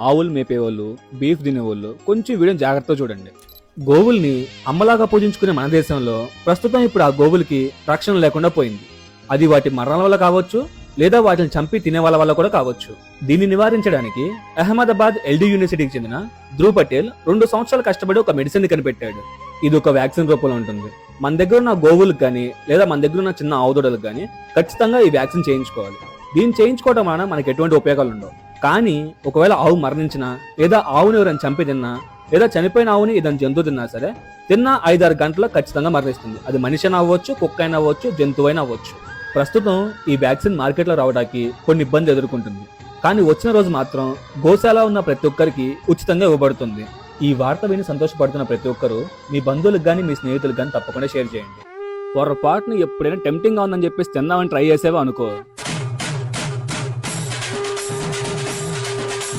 ఆవులు మేపేవాళ్ళు, బీఫ్ తినేవాళ్ళు కొంచెం వీడియోని జాగ్రత్తగా చూడండి. గోవుల్ని అమ్మలాగా పూజించుకునే మన దేశంలో ప్రస్తుతం ఇప్పుడు ఆ గోవులకి రక్షణ లేకుండా పోయింది. అది వాటి మరణాల వల్ల కావచ్చు, లేదా వాటిని చంపి తినే వాళ్ళ వల్ల కూడా కావచ్చు. దీన్ని నివారించడానికి అహ్మదాబాద్ ఎల్డీ యూనివర్సిటీకి చెందిన ధ్రువ్ పటేల్ 2 సంవత్సరాలు కష్టపడి ఒక మెడిసిన్ కనిపెట్టాడు. ఇది ఒక వ్యాక్సిన్ రూపంలో ఉంటుంది. మన దగ్గర ఉన్న గోవులకు కానీ లేదా మన దగ్గర ఉన్న చిన్న ఆవుదొడలకు కానీ ఖచ్చితంగా ఈ వ్యాక్సిన్ చేయించుకోవాలి. దీన్ని చేయించుకోవడం వలన మనకి ఎటువంటి ఉపయోగాలు ఉండవు. కానీ ఒకవేళ ఆవు మరణించినా లేదా ఆవుని ఎవరైనా చంపి తిన్నా లేదా చనిపోయిన ఆవుని ఏదైనా జంతువు తిన్నా సరే తిన్న 5-6 గంటల్లో ఖచ్చితంగా మరణిస్తుంది. అది మనిషి అయినా అవ్వచ్చు, కుక్క అయినా అవ్వచ్చు, జంతువు అయినా అవ్వచ్చు. ప్రస్తుతం ఈ వ్యాక్సిన్ మార్కెట్లో రావడానికి కొన్ని ఇబ్బంది ఎదుర్కొంటుంది. కానీ వచ్చిన రోజు మాత్రం గోశాల ఉన్న ప్రతి ఒక్కరికి ఉచితంగా ఇవ్వబడుతుంది. ఈ వార్త విని సంతోషపడుతున్న ప్రతి ఒక్కరూ మీ బంధువులకు కానీ మీ స్నేహితులకు కానీ తప్పకుండా షేర్ చేయండి. పొరపాటును ఎప్పుడైనా టెంప్టింగ్ గా ఉందని చెప్పేసి తిందామని ట్రై చేసేవా అనుకో,